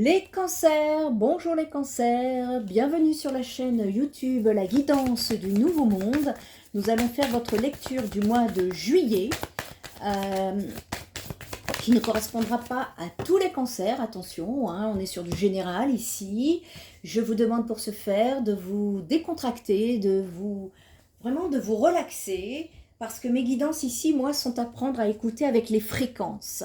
Les cancers, bonjour les cancers, bienvenue sur la chaîne YouTube La Guidance du Nouveau Monde. Nous allons faire votre lecture du mois de juillet, qui ne correspondra pas à tous les cancers, attention, hein, on est sur du général ici. Je vous demande pour ce faire de vous décontracter, vraiment de vous relaxer, parce que mes guidances ici, moi, sont à prendre à écouter avec les fréquences.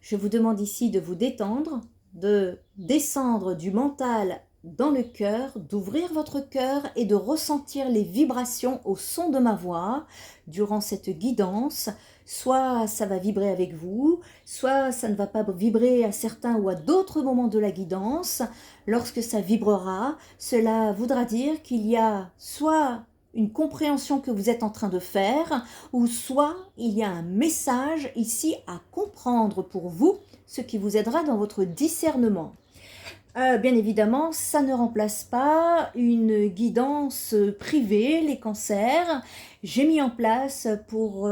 Je vous demande ici de vous détendre, de descendre du mental dans le cœur, d'ouvrir votre cœur et de ressentir les vibrations au son de ma voix durant cette guidance. Soit ça va vibrer avec vous, soit ça ne va pas vibrer à certains ou à d'autres moments de la guidance. Lorsque ça vibrera, cela voudra dire qu'il y a soit une compréhension que vous êtes en train de faire, ou soit il y a un message ici à comprendre pour vous, ce qui vous aidera dans votre discernement. Bien évidemment, ça ne remplace pas une guidance privée, les cancers. J'ai mis en place pour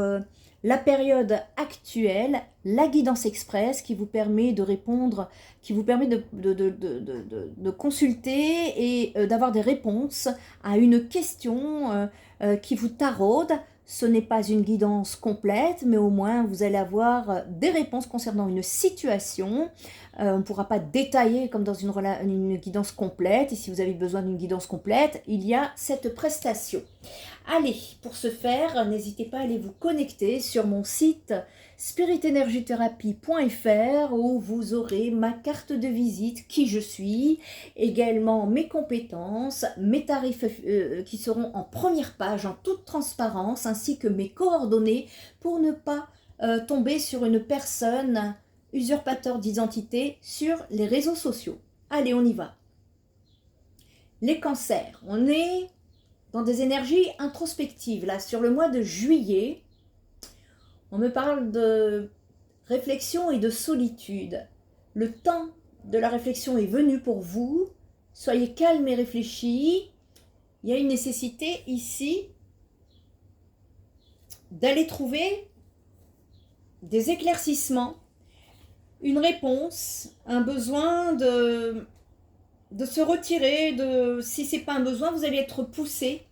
la période actuelle la guidance express qui vous permet de répondre, qui vous permet de consulter et d'avoir des réponses à une question qui vous taraude. Ce n'est pas une guidance complète, mais au moins vous allez avoir des réponses concernant une situation. On ne pourra pas détailler comme dans une guidance complète. Et si vous avez besoin d'une guidance complète, il y a cette prestation. Allez, pour ce faire, n'hésitez pas à aller vous connecter sur mon site spiritenergithérapie.fr où vous aurez ma carte de visite, qui je suis, également mes compétences, mes tarifs qui seront en première page en toute transparence, ainsi que mes coordonnées pour ne pas tomber sur une personne usurpateur d'identité sur les réseaux sociaux. Allez, on y va. Les cancers, on est dans des énergies introspectives. Là, sur le mois de juillet, on me parle de réflexion et de solitude. Le temps de la réflexion est venu pour vous. Soyez calme et réfléchis. Il y a une nécessité ici d'aller trouver des éclaircissements, une réponse, un besoin de se retirer. Si ce n'est pas un besoin, vous allez être poussé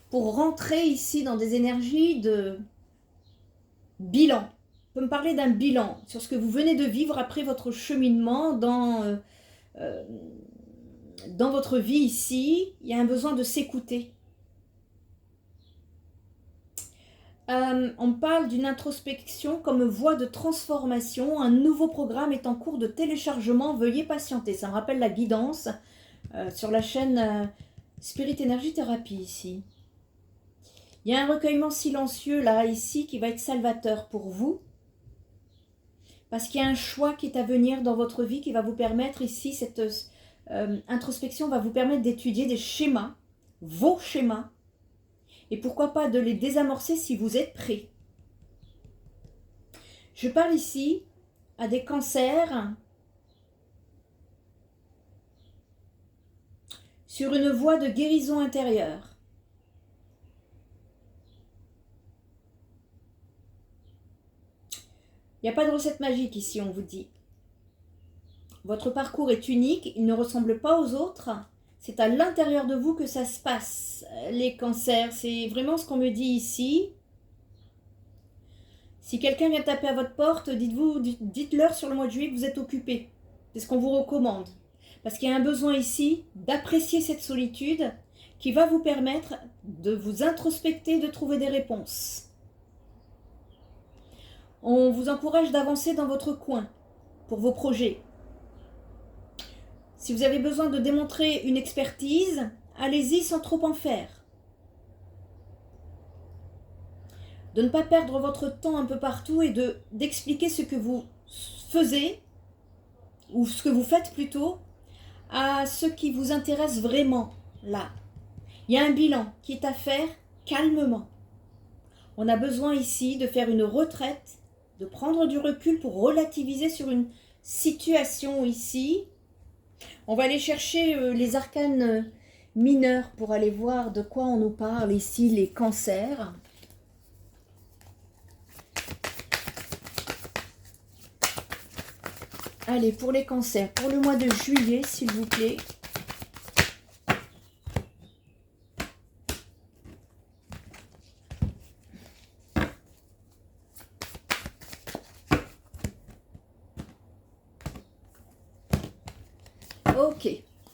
pour rentrer ici dans des énergies de bilan. On peut me parler d'un bilan sur ce que vous venez de vivre après votre cheminement dans votre vie ici. Il y a un besoin de s'écouter. On parle d'une introspection comme voie de transformation. Un nouveau programme est en cours de téléchargement. Veuillez patienter. Ça me rappelle la guidance sur la chaîne Spirit Energy Therapy ici. Il y a un recueillement silencieux là, ici, qui va être salvateur pour vous. Parce qu'il y a un choix qui est à venir dans votre vie qui va vous permettre ici, cette introspection va vous permettre d'étudier des schémas, vos schémas, et pourquoi pas de les désamorcer si vous êtes prêts. Je parle ici à des cancers sur une voie de guérison intérieure. Il n'y a pas de recette magique ici, on vous dit. Votre parcours est unique, il ne ressemble pas aux autres. C'est à l'intérieur de vous que ça se passe, les cancers. C'est vraiment ce qu'on me dit ici. Si quelqu'un vient taper à votre porte, dites-leur sur le mois de juillet que vous êtes occupé. C'est ce qu'on vous recommande. Parce qu'il y a un besoin ici d'apprécier cette solitude qui va vous permettre de vous introspecter, de trouver des réponses. On vous encourage d'avancer dans votre coin pour vos projets. Si vous avez besoin de démontrer une expertise, allez-y sans trop en faire. De ne pas perdre votre temps un peu partout et d'expliquer ce que vous faisiez, ou ce que vous faites plutôt, à ceux qui vous intéressent vraiment là. Il y a un bilan qui est à faire calmement. On a besoin ici de faire une retraite, de prendre du recul pour relativiser sur une situation ici. On va aller chercher les arcanes mineurs pour aller voir de quoi on nous parle ici, les cancers. Allez, pour les cancers, pour le mois de juillet, s'il vous plaît. Ok,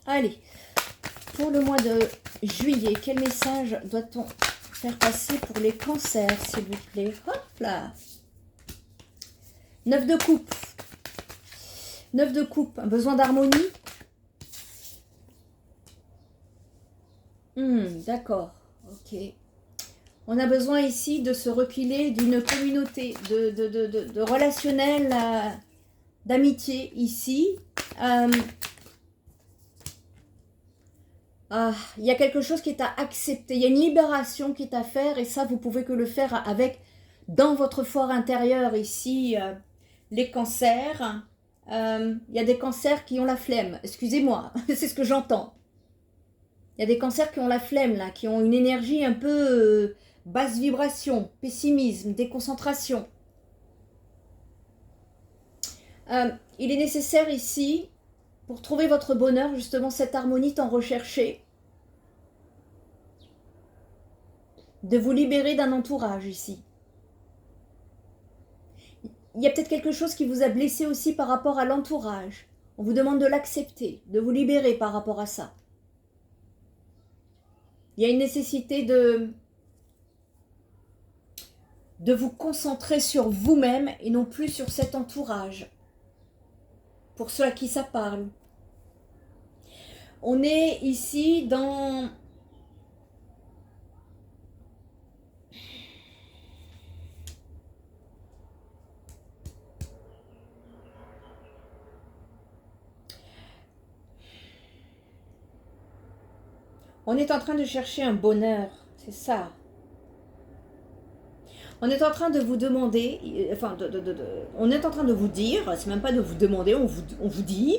allez. Pour le mois de juillet, quel message doit-on faire passer pour les cancers, s'il vous plaît? Hop là. 9 de coupe. 9 de coupe, un besoin d'harmonie. D'accord, ok. On a besoin ici de se reculer d'une communauté, de relationnel, d'amitié ici. Il y a quelque chose qui est à accepter, il y a une libération qui est à faire et ça, vous pouvez que le faire avec, dans votre fort intérieur ici, les cancers. Il y a des cancers qui ont la flemme, excusez-moi, c'est ce que j'entends. Il y a des cancers qui ont la flemme, là, qui ont une énergie un peu basse vibration, pessimisme, déconcentration. Il est nécessaire ici, pour trouver votre bonheur, justement cette harmonie tant recherchée, de vous libérer d'un entourage ici. Il y a peut-être quelque chose qui vous a blessé aussi par rapport à l'entourage. On vous demande de l'accepter, de vous libérer par rapport à ça. Il y a une nécessité de vous concentrer sur vous-même et non plus sur cet entourage. Pour ceux à qui ça parle. On est ici dans... On est en train de chercher un bonheur, c'est ça. On est en train de vous demander, enfin, on est en train de vous dire, c'est même pas de vous demander, on vous dit,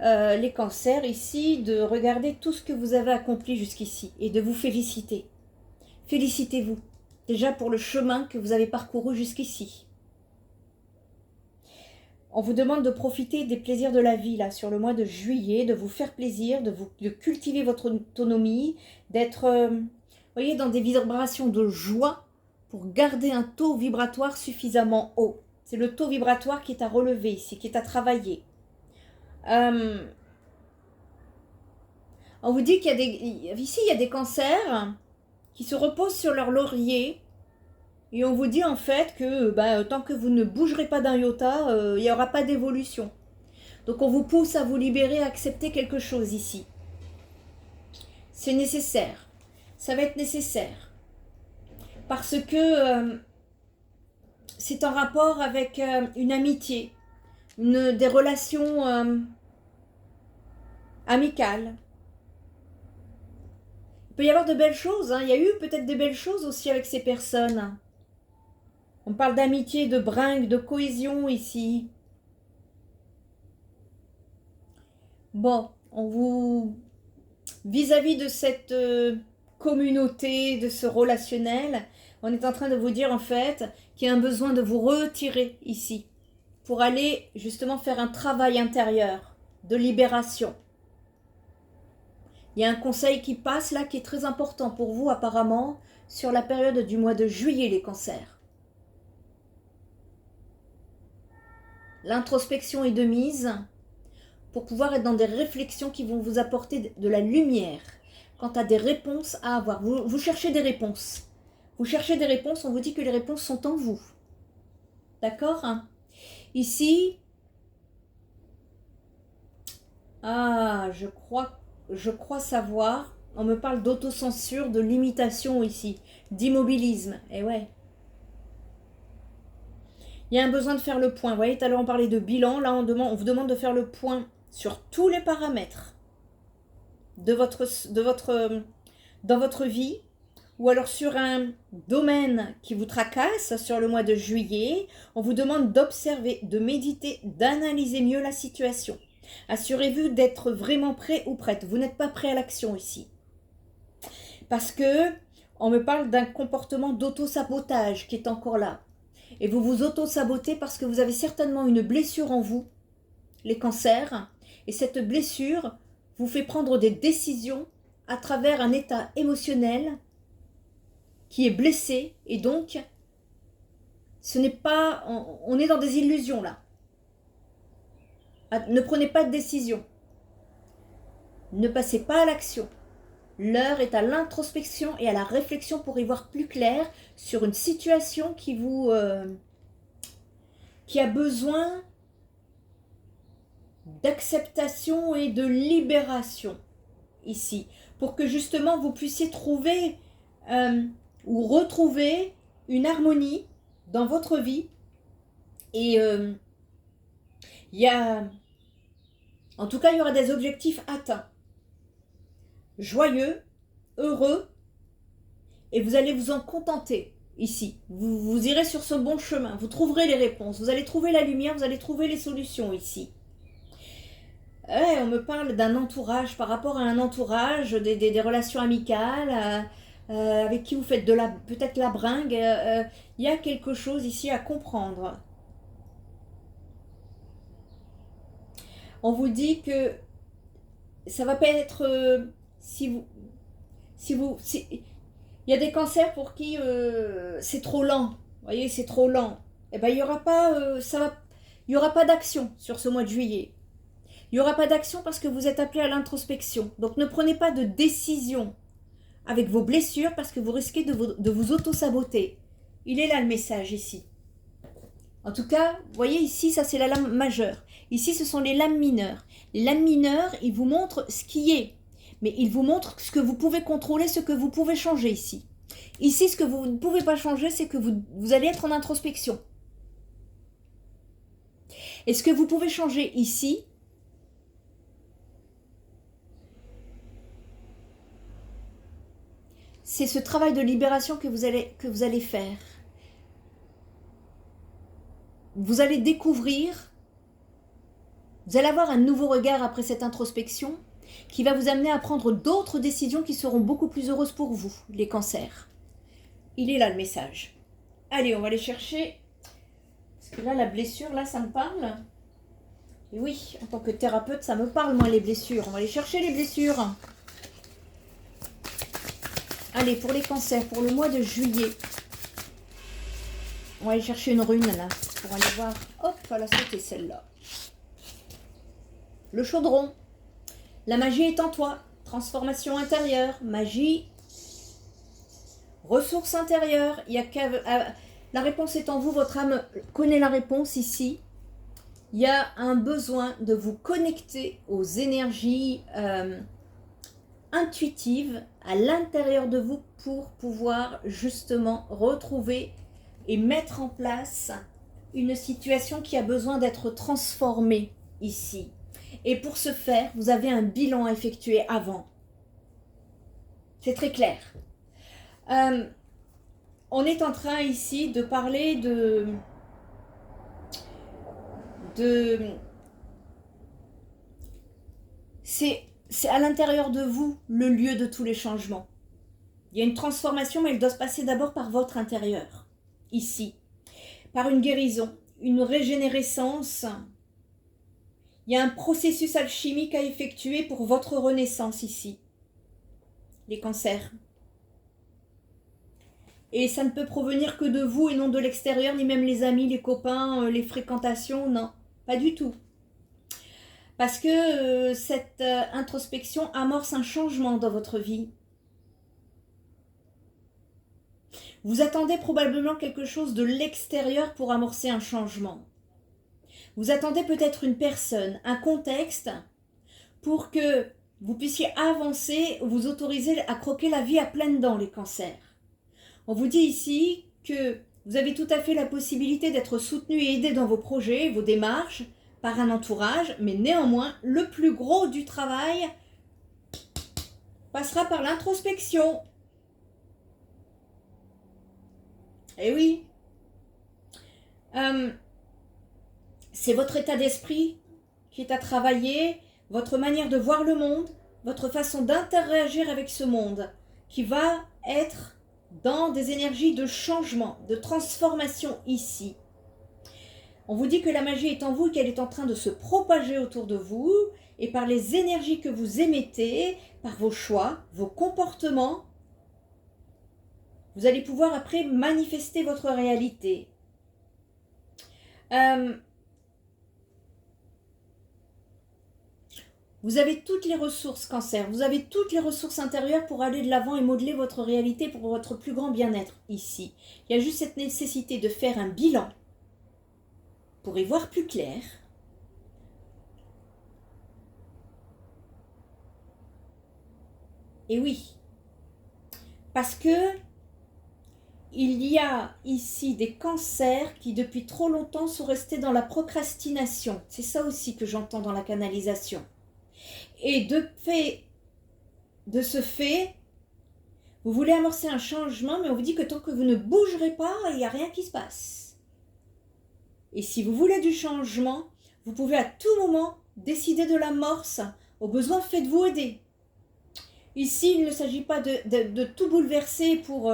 les cancers ici, de regarder tout ce que vous avez accompli jusqu'ici et de vous féliciter. Félicitez-vous, déjà pour le chemin que vous avez parcouru jusqu'ici. On vous demande de profiter des plaisirs de la vie, là, sur le mois de juillet, de vous faire plaisir, de cultiver votre autonomie, d'être, voyez, dans des vibrations de joie pour garder un taux vibratoire suffisamment haut. C'est le taux vibratoire qui est à relever ici, qui est à travailler. On vous dit qu'il y a ici, il y a des cancers qui se reposent sur leur laurier. Et on vous dit en fait que tant que vous ne bougerez pas d'un iota, il n'y aura pas d'évolution. Donc on vous pousse à vous libérer, à accepter quelque chose ici. C'est nécessaire. Ça va être nécessaire. Parce que c'est en rapport avec une amitié, des relations amicales. Il peut y avoir de belles choses. Il y a eu peut-être de belles choses aussi avec ces personnes. On parle d'amitié, de bringue, de cohésion ici. Bon, on vous... Vis-à-vis de cette communauté, de ce relationnel, on est en train de vous dire en fait qu'il y a un besoin de vous retirer ici pour aller justement faire un travail intérieur de libération. Il y a un conseil qui passe là qui est très important pour vous apparemment sur la période du mois de juillet, les cancers. L'introspection est de mise pour pouvoir être dans des réflexions qui vont vous apporter de la lumière quant à des réponses à avoir. Vous cherchez des réponses. Vous cherchez des réponses, on vous dit que les réponses sont en vous. D'accord? Ici, je crois savoir, on me parle d'autocensure, de limitation ici, d'immobilisme. Et ouais. Il y a un besoin de faire le point. Vous voyez, tout à l'heure on parlait de bilan. Là, on vous demande de faire le point sur tous les paramètres dans votre vie. Ou alors sur un domaine qui vous tracasse sur le mois de juillet. On vous demande d'observer, de méditer, d'analyser mieux la situation. Assurez-vous d'être vraiment prêt ou prête. Vous n'êtes pas prêt à l'action ici. Parce que on me parle d'un comportement d'auto-sabotage qui est encore là. Et vous vous auto-sabotez parce que vous avez certainement une blessure en vous les cancers, et cette blessure vous fait prendre des décisions à travers un état émotionnel qui est blessé, et donc ce n'est pas, on est dans des illusions là. Ne prenez pas de décision, ne passez pas à l'action. L'heure est à l'introspection et à la réflexion pour y voir plus clair sur une situation qui a besoin d'acceptation et de libération ici, pour que justement vous puissiez trouver ou retrouver une harmonie dans votre vie. Et en tout cas, il y aura des objectifs atteints, joyeux, heureux, et vous allez vous en contenter ici. Vous irez sur ce bon chemin, vous trouverez les réponses, vous allez trouver la lumière, vous allez trouver les solutions ici. On me parle d'un entourage, par rapport à un entourage, des relations amicales, avec qui vous faites peut-être la bringue. Il y a quelque chose ici à comprendre. On vous dit que ça va pas être il y a des cancers pour qui c'est trop lent. Vous voyez, c'est trop lent. Eh ben il y aura pas il y aura pas d'action sur ce mois de juillet. Il n'y aura pas d'action parce que vous êtes appelé à l'introspection. Donc ne prenez pas de décision avec vos blessures parce que vous risquez de vous auto-saboter. Il est là le message ici. En tout cas, vous voyez ici, ça c'est la lame majeure. Ici, ce sont les lames mineures. Les lames mineures, ils vous montrent ce qui est. Mais ils vous montrent ce que vous pouvez contrôler, ce que vous pouvez changer ici. Ici, ce que vous ne pouvez pas changer, c'est que vous allez être en introspection. Et ce que vous pouvez changer ici, c'est ce travail de libération que vous allez faire. Vous allez découvrir, vous allez avoir un nouveau regard après cette introspection qui va vous amener à prendre d'autres décisions qui seront beaucoup plus heureuses pour vous, les cancers. Il est là le message. Allez, on va aller chercher, parce que là, la blessure, là, ça me parle. Et oui, en tant que thérapeute, ça me parle, moi, les blessures. On va aller chercher les blessures. Allez, pour les cancers, pour le mois de juillet. On va aller chercher une rune, là, pour aller voir. Hop, elle a sauté celle-là. Le chaudron. La magie est en toi. Transformation intérieure. Magie. Ressources intérieures. Il y a la réponse est en vous. Votre âme connaît la réponse ici. Il y a un besoin de vous connecter aux énergies intuitives à l'intérieur de vous pour pouvoir justement retrouver et mettre en place une situation qui a besoin d'être transformée ici. Et pour ce faire, vous avez un bilan à effectuer avant. C'est très clair. On est en train ici de parler c'est à l'intérieur de vous le lieu de tous les changements. Il y a une transformation, mais elle doit se passer d'abord par votre intérieur, ici. Par une guérison, une régénérescence. Il y a un processus alchimique à effectuer pour votre renaissance ici. Les cancers. Et ça ne peut provenir que de vous et non de l'extérieur, ni même les amis, les copains, les fréquentations, non, pas du tout. Parce que cette introspection amorce un changement dans votre vie. Vous attendez probablement quelque chose de l'extérieur pour amorcer un changement. Vous attendez peut-être une personne, un contexte, pour que vous puissiez avancer, vous autoriser à croquer la vie à pleines dents, les cancers. On vous dit ici que vous avez tout à fait la possibilité d'être soutenu et aidé dans vos projets, vos démarches, par un entourage, mais néanmoins, le plus gros du travail passera par l'introspection. Eh oui. C'est votre état d'esprit qui est à travailler, votre manière de voir le monde, votre façon d'interagir avec ce monde, qui va être dans des énergies de changement, de transformation ici. On vous dit que la magie est en vous et qu'elle est en train de se propager autour de vous. Et par les énergies que vous émettez, par vos choix, vos comportements, vous allez pouvoir après manifester votre réalité. Vous avez toutes les ressources Cancer, vous avez toutes les ressources intérieures pour aller de l'avant et modeler votre réalité pour votre plus grand bien-être ici. Il y a juste cette nécessité de faire un bilan pour y voir plus clair. Et oui, parce que il y a ici des cancers qui depuis trop longtemps sont restés dans la procrastination. C'est ça aussi que j'entends dans la canalisation. Et de ce fait, vous voulez amorcer un changement, mais on vous dit que tant que vous ne bougerez pas, il n'y a rien qui se passe. Et si vous voulez du changement, vous pouvez à tout moment décider de l'amorce. Au besoin, faites-vous aider. Ici, il ne s'agit pas de tout bouleverser pour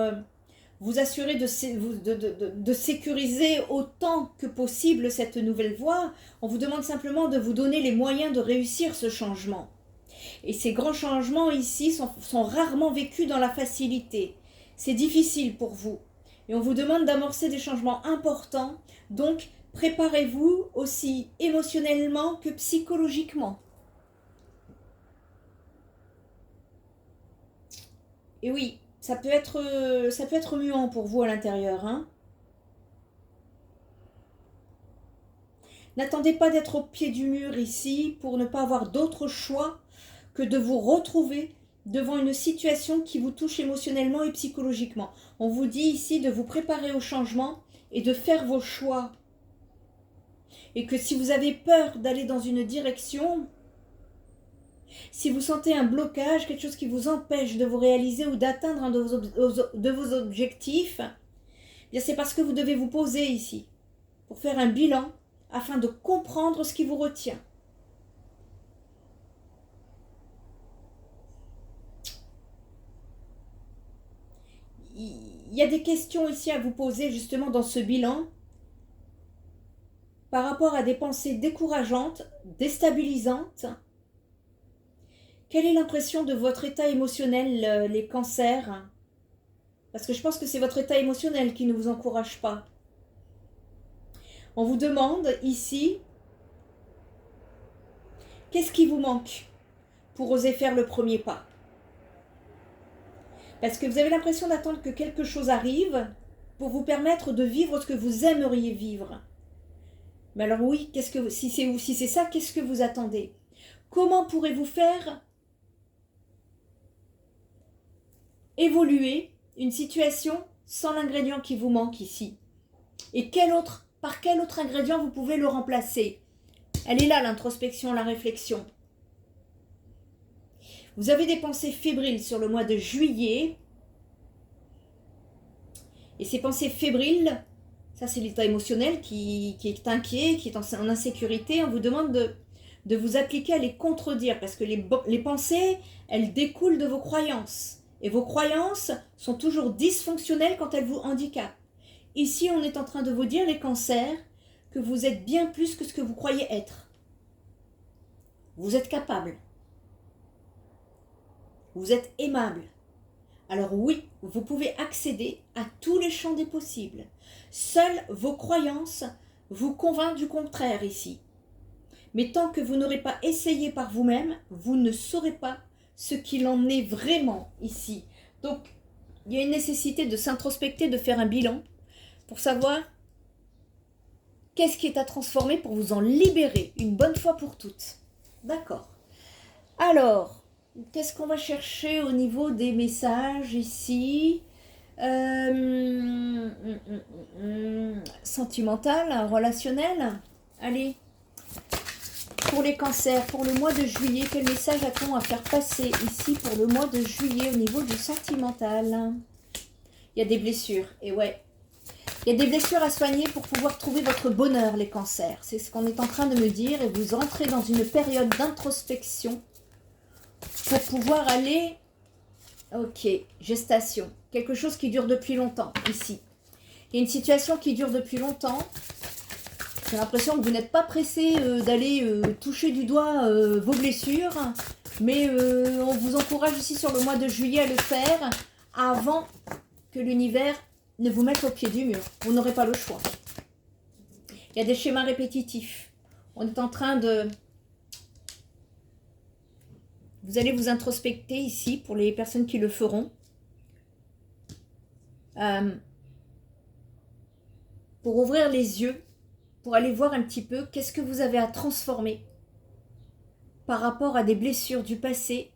vous assurer de sécuriser autant que possible cette nouvelle voie. On vous demande simplement de vous donner les moyens de réussir ce changement. Et ces grands changements ici sont rarement vécus dans la facilité. C'est difficile pour vous. Et on vous demande d'amorcer des changements importants. Donc, préparez-vous aussi émotionnellement que psychologiquement. Et oui, ça peut être muant pour vous à l'intérieur. Hein. N'attendez pas d'être au pied du mur ici pour ne pas avoir d'autre choix que de vous retrouver devant une situation qui vous touche émotionnellement et psychologiquement. On vous dit ici de vous préparer au changement et de faire vos choix. Et que si vous avez peur d'aller dans une direction, si vous sentez un blocage, quelque chose qui vous empêche de vous réaliser ou d'atteindre un de vos objectifs, bien c'est parce que vous devez vous poser ici pour faire un bilan afin de comprendre ce qui vous retient. Il y a des questions ici à vous poser justement dans ce bilan par rapport à des pensées décourageantes, déstabilisantes. Quelle est l'impression de votre état émotionnel, les cancers? Parce que je pense que c'est votre état émotionnel qui ne vous encourage pas. On vous demande ici, qu'est-ce qui vous manque pour oser faire le premier pas? Parce que vous avez l'impression d'attendre que quelque chose arrive pour vous permettre de vivre ce que vous aimeriez vivre. Mais alors oui, si c'est ça, qu'est-ce que vous attendez? Comment pourrez-vous faire évoluer une situation sans l'ingrédient qui vous manque ici? Et par quel autre ingrédient vous pouvez le remplacer? Elle est là, l'introspection, la réflexion. Vous avez des pensées fébriles sur le mois de juillet. Et ces pensées fébriles, ça c'est l'état émotionnel qui est inquiet, qui est en insécurité. On vous demande de vous appliquer à les contredire. Parce que les pensées, elles découlent de vos croyances. Et vos croyances sont toujours dysfonctionnelles quand elles vous handicapent. Ici, on est en train de vous dire, les cancers, que vous êtes bien plus que ce que vous croyez être. Vous êtes capable. Vous êtes aimable. Alors oui, vous pouvez accéder à tous les champs des possibles. Seules vos croyances vous convainquent du contraire ici. Mais tant que vous n'aurez pas essayé par vous-même, vous ne saurez pas ce qu'il en est vraiment ici. Donc, il y a une nécessité de s'introspecter, de faire un bilan pour savoir qu'est-ce qui est à transformer pour vous en libérer une bonne fois pour toutes. D'accord. Alors, qu'est-ce qu'on va chercher au niveau des messages ici? Sentimental, relationnel. Allez. Pour les cancers, pour le mois de juillet, quel message a-t-on à faire passer ici pour le mois de juillet au niveau du sentimental? Il y a des blessures, et ouais. Il y a des blessures à soigner pour pouvoir trouver votre bonheur, les cancers. C'est ce qu'on est en train de me dire, et vous entrez dans une période d'introspection pour pouvoir aller... Ok, gestation. Quelque chose qui dure depuis longtemps, ici. Il y a une situation qui dure depuis longtemps. J'ai l'impression que vous n'êtes pas pressé d'aller toucher du doigt vos blessures, mais on vous encourage aussi sur le mois de juillet à le faire avant que l'univers ne vous mette au pied du mur. Vous n'aurez pas le choix. Il y a des schémas répétitifs. On est en train de... Vous allez vous introspecter ici pour les personnes qui le feront. Pour ouvrir les yeux, pour aller voir un petit peu qu'est-ce que vous avez à transformer par rapport à des blessures du passé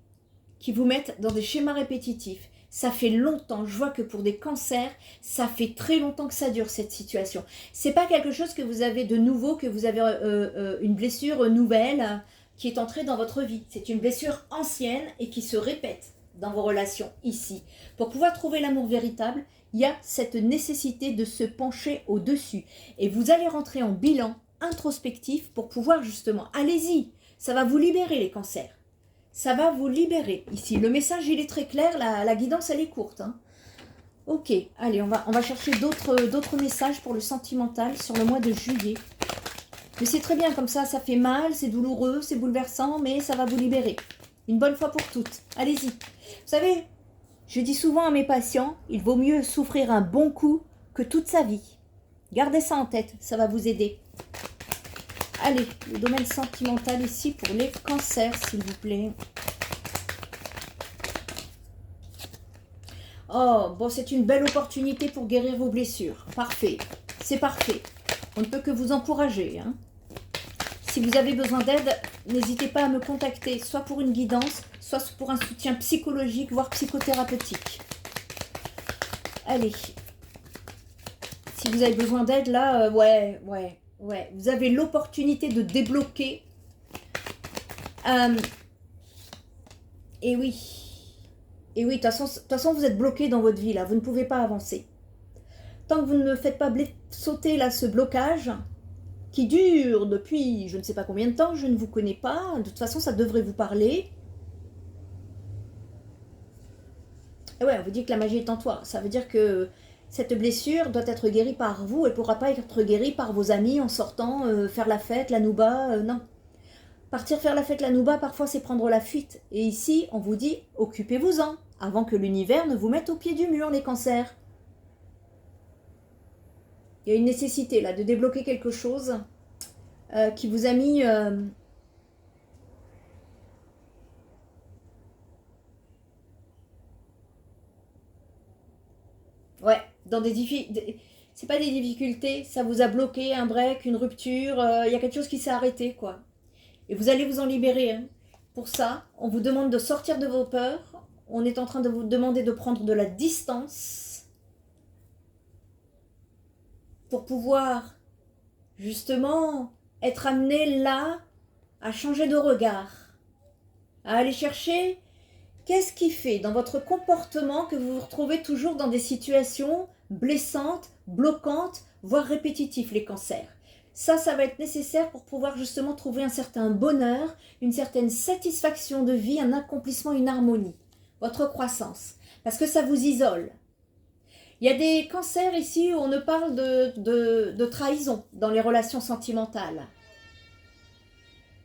qui vous mettent dans des schémas répétitifs. Ça fait longtemps, je vois que pour des cancers, ça fait très longtemps que ça dure cette situation. C'est pas quelque chose que vous avez de nouveau, que vous avez une blessure nouvelle qui est entrée dans votre vie. C'est une blessure ancienne et qui se répète dans vos relations ici. Pour pouvoir trouver l'amour véritable, il y a cette nécessité de se pencher au-dessus. Et vous allez rentrer en bilan introspectif pour pouvoir justement, allez-y, ça va vous libérer les cancers. Ça va vous libérer ici. Le message, il est très clair, la guidance, elle est courte. Hein. Ok, allez, on va chercher d'autres messages pour le sentimental sur le mois de juillet. Mais c'est très bien comme ça fait mal, c'est douloureux, c'est bouleversant, mais ça va vous libérer. Une bonne fois pour toutes. Allez-y. Vous savez, je dis souvent à mes patients, il vaut mieux souffrir un bon coup que toute sa vie. Gardez ça en tête, ça va vous aider. Allez, le domaine sentimental ici pour les cancers, s'il vous plaît. Oh, bon, c'est une belle opportunité pour guérir vos blessures. Parfait, c'est parfait. On ne peut que vous encourager. Hein. Si vous avez besoin d'aide, n'hésitez pas à me contacter, soit pour une guidance, soit pour un soutien psychologique, voire psychothérapeutique. Allez. Si vous avez besoin d'aide, là, ouais. Vous avez l'opportunité de débloquer. Et oui. Et oui, de toute façon, vous êtes bloqué dans votre vie, là. Vous ne pouvez pas avancer. Tant que vous ne faites pas sauter, là, ce blocage, qui dure depuis je ne sais pas combien de temps, je ne vous connais pas. De toute façon, ça devrait vous parler. Et ouais, on vous dit que la magie est en toi. Ça veut dire que cette blessure doit être guérie par vous. Elle ne pourra pas être guérie par vos amis en sortant faire la fête, la nouba. Non. Partir faire la fête, la nouba, parfois, c'est prendre la fuite. Et ici, on vous dit, occupez-vous-en, avant que l'univers ne vous mette au pied du mur, les cancers. Il y a une nécessité, là, de débloquer quelque chose qui vous a mis... Ouais, dans des difficultés. C'est pas des difficultés, ça vous a bloqué, un break, une rupture, il y a quelque chose qui s'est arrêté, quoi. Et vous allez vous en libérer. Hein. Pour ça, on vous demande de sortir de vos peurs. On est en train de vous demander de prendre de la distance pour pouvoir, justement, être amené là à changer de regard, à aller chercher qu'est-ce qui fait dans votre comportement que vous vous retrouvez toujours dans des situations blessantes, bloquantes, voire répétitives, les cancers. Ça va être nécessaire pour pouvoir justement trouver un certain bonheur, une certaine satisfaction de vie, un accomplissement, une harmonie, votre croissance. Parce que ça vous isole. Il y a des cancers ici où on ne parle de trahison dans les relations sentimentales.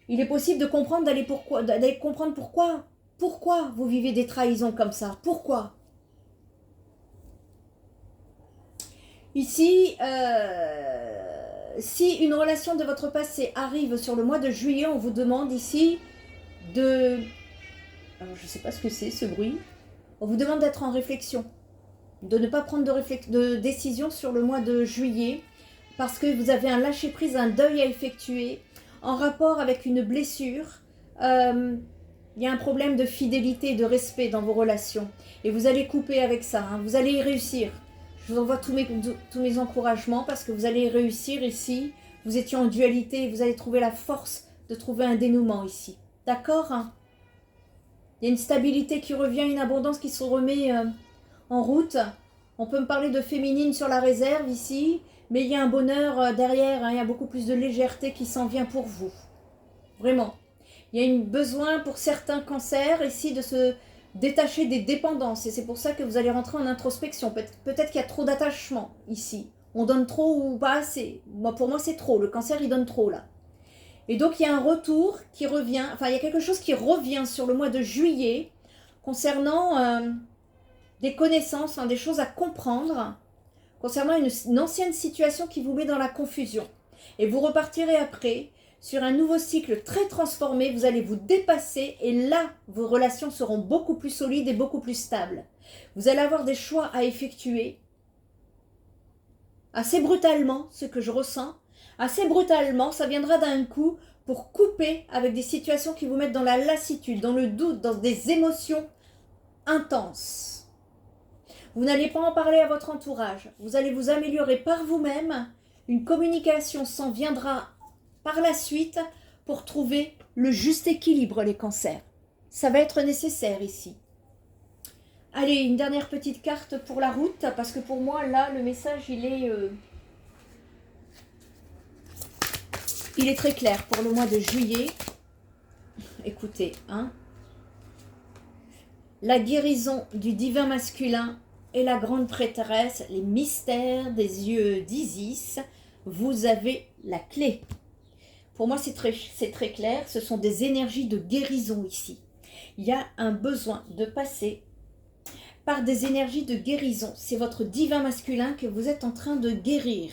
Il est possible de comprendre, d'aller comprendre pourquoi vous vivez des trahisons comme ça. Pourquoi? Ici, si une relation de votre passé arrive sur le mois de juillet, on vous demande ici de... Alors, je ne sais pas ce que c'est, ce bruit. On vous demande d'être en réflexion, de ne pas prendre de décision sur le mois de juillet, parce que vous avez un lâcher-prise, un deuil à effectuer, en rapport avec une blessure. Il y a un problème de fidélité, de respect dans vos relations. Et vous allez couper avec ça, hein. Vous allez y réussir. Je vous envoie tous mes encouragements parce que vous allez y réussir ici. Vous étiez en dualité et vous allez trouver la force de trouver un dénouement ici. D'accord, hein? Il y a une stabilité qui revient, une abondance qui se remet en route. On peut me parler de féminine sur la réserve ici, mais il y a un bonheur derrière, hein. Il y a beaucoup plus de légèreté qui s'en vient pour vous. Vraiment. Il y a un besoin pour certains cancers ici de se détacher des dépendances. Et c'est pour ça que vous allez rentrer en introspection. Peut-être qu'il y a trop d'attachement ici. On donne trop ou pas assez. Pour moi, c'est trop. Le cancer, il donne trop là. Et donc, il y a un retour qui revient. Enfin, il y a quelque chose qui revient sur le mois de juillet concernant des connaissances, des choses à comprendre, concernant une ancienne situation qui vous met dans la confusion. Et vous repartirez après sur un nouveau cycle très transformé. Vous allez vous dépasser et là, vos relations seront beaucoup plus solides et beaucoup plus stables. Vous allez avoir des choix à effectuer assez brutalement, ce que je ressens. Assez brutalement, ça viendra d'un coup pour couper avec des situations qui vous mettent dans la lassitude, dans le doute, dans des émotions intenses. Vous n'allez pas en parler à votre entourage. Vous allez vous améliorer par vous-même. Une communication s'en viendra par la suite pour trouver le juste équilibre, les cancers. Ça va être nécessaire ici. Allez, une dernière petite carte pour la route, parce que pour moi, là, le message, il est très clair pour le mois de juillet. Écoutez, la guérison du divin masculin et la grande prêtresse, les mystères des yeux d'Isis, vous avez la clé. Pour moi, c'est très clair, ce sont des énergies de guérison ici. Il y a un besoin de passer par des énergies de guérison. C'est votre divin masculin que vous êtes en train de guérir.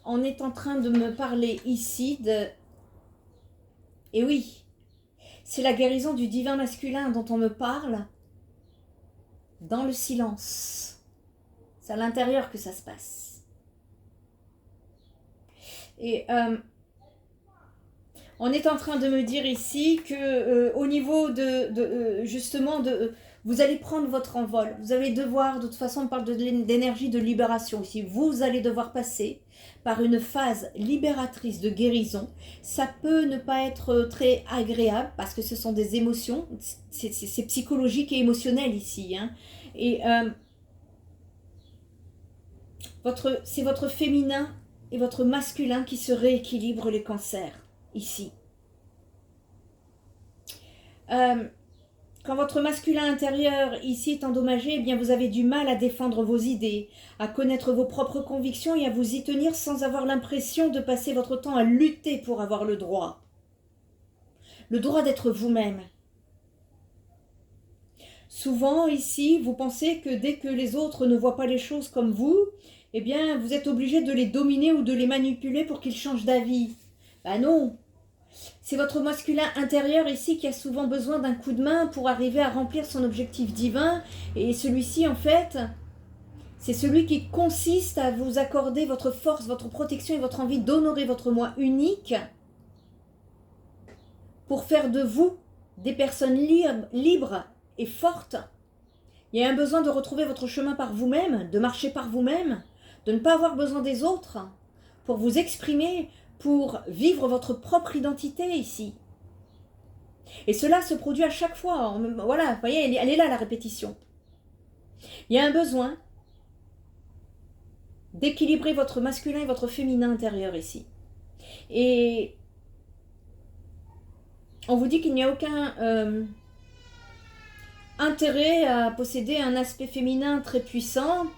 On est en train de me parler ici de... Et oui, c'est la guérison du divin masculin dont on me parle dans le silence. C'est à l'intérieur que ça se passe. Et on est en train de me dire ici que au niveau justement vous allez prendre votre envol. Vous allez devoir, de toute façon on parle d'énergie de libération ici. Vous allez devoir passer par une phase libératrice de guérison. Ça peut ne pas être très agréable parce que ce sont des émotions. C'est psychologique et émotionnel ici. Et c'est votre féminin et votre masculin qui se rééquilibrent, les cancers, ici. Quand votre masculin intérieur, ici, est endommagé, eh bien, vous avez du mal à défendre vos idées, à connaître vos propres convictions et à vous y tenir sans avoir l'impression de passer votre temps à lutter pour avoir le droit. Le droit d'être vous-même. Souvent, ici, vous pensez que dès que les autres ne voient pas les choses comme vous, eh bien, vous êtes obligé de les dominer ou de les manipuler pour qu'ils changent d'avis. Ben non. C'est votre masculin intérieur ici qui a souvent besoin d'un coup de main pour arriver à remplir son objectif divin. Et celui-ci, en fait, c'est celui qui consiste à vous accorder votre force, votre protection et votre envie d'honorer votre moi unique pour faire de vous des personnes libres et fortes. Il y a un besoin de retrouver votre chemin par vous-même, de marcher par vous-même, de ne pas avoir besoin des autres pour vous exprimer, pour vivre votre propre identité ici. Et cela se produit à chaque fois. Voilà, vous voyez, elle est là la répétition. Il y a un besoin d'équilibrer votre masculin et votre féminin intérieur ici. Et on vous dit qu'il n'y a aucun intérêt à posséder un aspect féminin très puissant,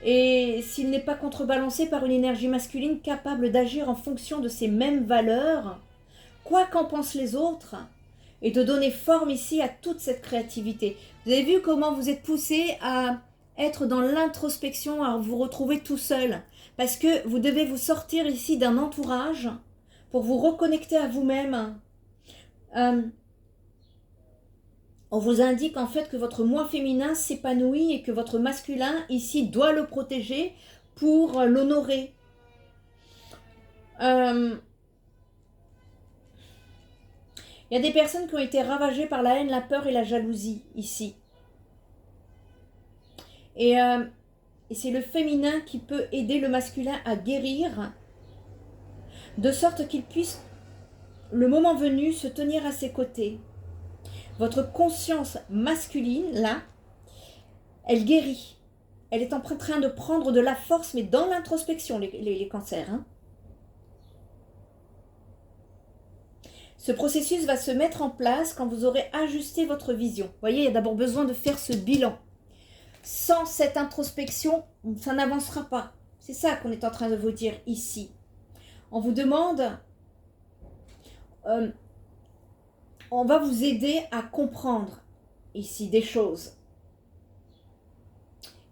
et s'il n'est pas contrebalancé par une énergie masculine capable d'agir en fonction de ces mêmes valeurs, quoi qu'en pensent les autres, et de donner forme ici à toute cette créativité. Vous avez vu comment vous êtes poussé à être dans l'introspection, à vous retrouver tout seul, parce que vous devez vous sortir ici d'un entourage pour vous reconnecter à vous-même. On vous indique en fait que votre moi féminin s'épanouit et que votre masculin ici doit le protéger pour l'honorer. Il y a des personnes qui ont été ravagées par la haine, la peur et la jalousie ici. Et c'est le féminin qui peut aider le masculin à guérir, de sorte qu'il puisse, le moment venu, se tenir à ses côtés. Votre conscience masculine, là, elle guérit. Elle est en train de prendre de la force, mais dans l'introspection, les cancers. Ce processus va se mettre en place quand vous aurez ajusté votre vision. Vous voyez, il y a d'abord besoin de faire ce bilan. Sans cette introspection, ça n'avancera pas. C'est ça qu'on est en train de vous dire ici. On vous demande, on va vous aider à comprendre ici des choses.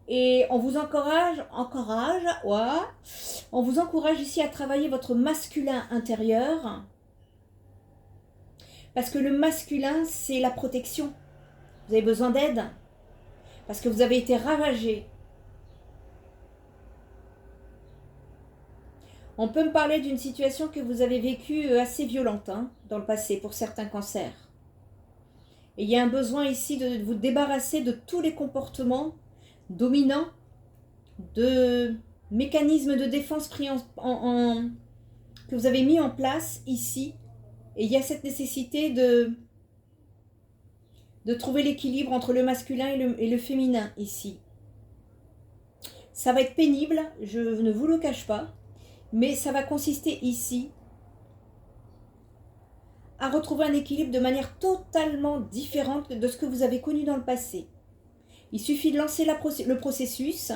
Et on vous encourage, ouais, on vous encourage ici à travailler votre masculin intérieur. Parce que le masculin, c'est la protection. Vous avez besoin d'aide. Parce que vous avez été ravagé. On peut me parler d'une situation que vous avez vécue assez violente dans le passé pour certains cancers. Et il y a un besoin ici de vous débarrasser de tous les comportements dominants, de mécanismes de défense pris que vous avez mis en place ici. Et il y a cette nécessité de trouver l'équilibre entre le masculin et le féminin ici. Ça va être pénible, je ne vous le cache pas, mais ça va consister ici à retrouver un équilibre de manière totalement différente de ce que vous avez connu dans le passé. Il suffit de lancer le processus,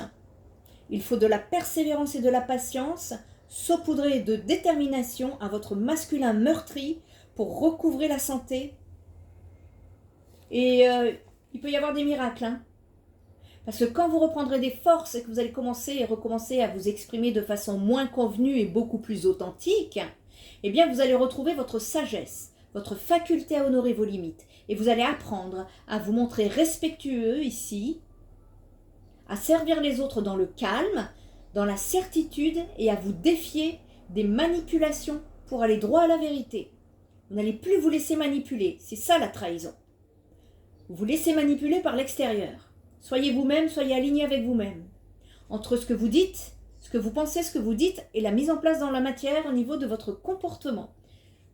il faut de la persévérance et de la patience, saupoudrer de détermination à votre masculin meurtri pour recouvrer la santé. Et il peut y avoir des miracles. Parce que quand vous reprendrez des forces et que vous allez recommencer à vous exprimer de façon moins convenue et beaucoup plus authentique, eh bien vous allez retrouver votre sagesse, votre faculté à honorer vos limites. Et vous allez apprendre à vous montrer respectueux ici, à servir les autres dans le calme, dans la certitude et à vous défier des manipulations pour aller droit à la vérité. Vous n'allez plus vous laisser manipuler, c'est ça la trahison. Vous vous laissez manipuler par l'extérieur. Soyez vous-même, soyez aligné avec vous-même. Entre ce que vous dites, ce que vous pensez, ce que vous dites et la mise en place dans la matière au niveau de votre comportement.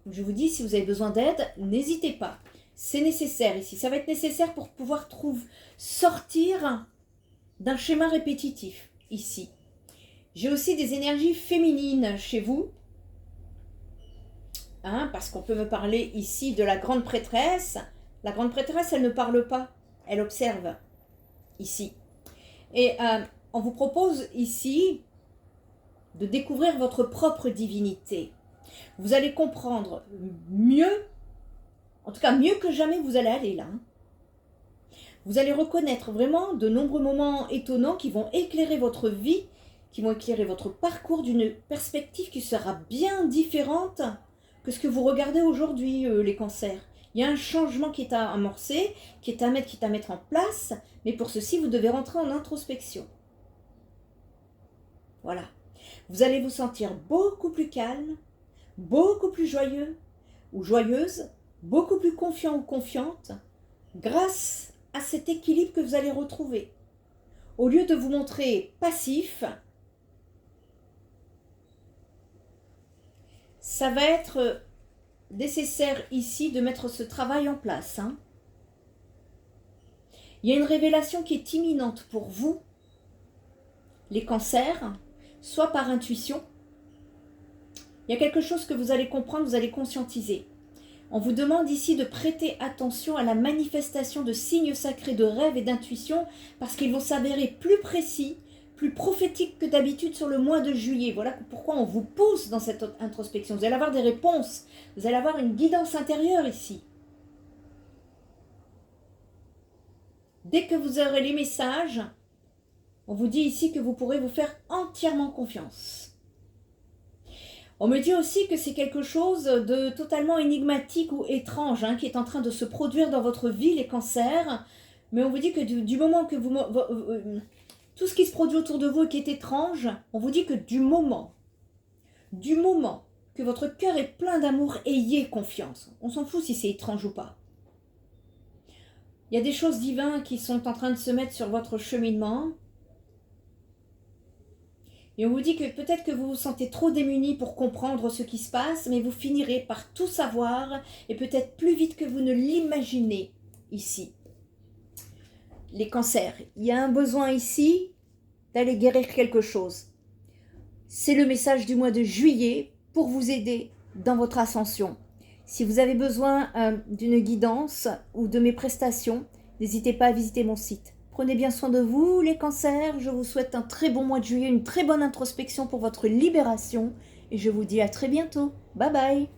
Comme je vous dis, si vous avez besoin d'aide, n'hésitez pas. C'est nécessaire ici. Ça va être nécessaire pour pouvoir sortir d'un schéma répétitif ici. J'ai aussi des énergies féminines chez vous. Parce qu'on peut me parler ici de la grande prêtresse. La grande prêtresse, elle ne parle pas, elle observe ici. Et on vous propose ici de découvrir votre propre divinité. Vous allez comprendre mieux, en tout cas mieux que jamais vous allez aller là. Vous allez reconnaître vraiment de nombreux moments étonnants qui vont éclairer votre vie, qui vont éclairer votre parcours d'une perspective qui sera bien différente que ce que vous regardez aujourd'hui, les cancers. Il y a un changement qui est à amorcer, qui est à mettre en place, mais pour ceci, vous devez rentrer en introspection. Voilà. Vous allez vous sentir beaucoup plus calme, beaucoup plus joyeux ou joyeuse, beaucoup plus confiant ou confiante, grâce à cet équilibre que vous allez retrouver. Au lieu de vous montrer passif, ça va être nécessaire ici de mettre ce travail en place. Il y a une révélation qui est imminente pour vous, les cancers, soit par intuition. Il y a quelque chose que vous allez comprendre, vous allez conscientiser. On vous demande ici de prêter attention à la manifestation de signes sacrés de rêves et d'intuition parce qu'ils vont s'avérer plus précis, plus prophétiques que d'habitude sur le mois de juillet. Voilà pourquoi on vous pousse dans cette introspection. Vous allez avoir des réponses, vous allez avoir une guidance intérieure ici. Dès que vous aurez les messages, on vous dit ici que vous pourrez vous faire entièrement confiance. On me dit aussi que c'est quelque chose de totalement énigmatique ou étrange qui est en train de se produire dans votre vie, les cancers. Mais on vous dit que du moment que tout ce qui se produit autour de vous et qui est étrange, on vous dit que du moment que votre cœur est plein d'amour, ayez confiance. On s'en fout si c'est étrange ou pas. Il y a des choses divines qui sont en train de se mettre sur votre cheminement. Et on vous dit que peut-être que vous vous sentez trop démunis pour comprendre ce qui se passe, mais vous finirez par tout savoir, et peut-être plus vite que vous ne l'imaginez ici. Les cancers, il y a un besoin ici d'aller guérir quelque chose. C'est le message du mois de juillet pour vous aider dans votre ascension. Si vous avez besoin d'une guidance ou de mes prestations, n'hésitez pas à visiter mon site Prenez bien soin de vous, les cancers. Je vous souhaite un très bon mois de juillet, une très bonne introspection pour votre libération. Et je vous dis à très bientôt. Bye bye.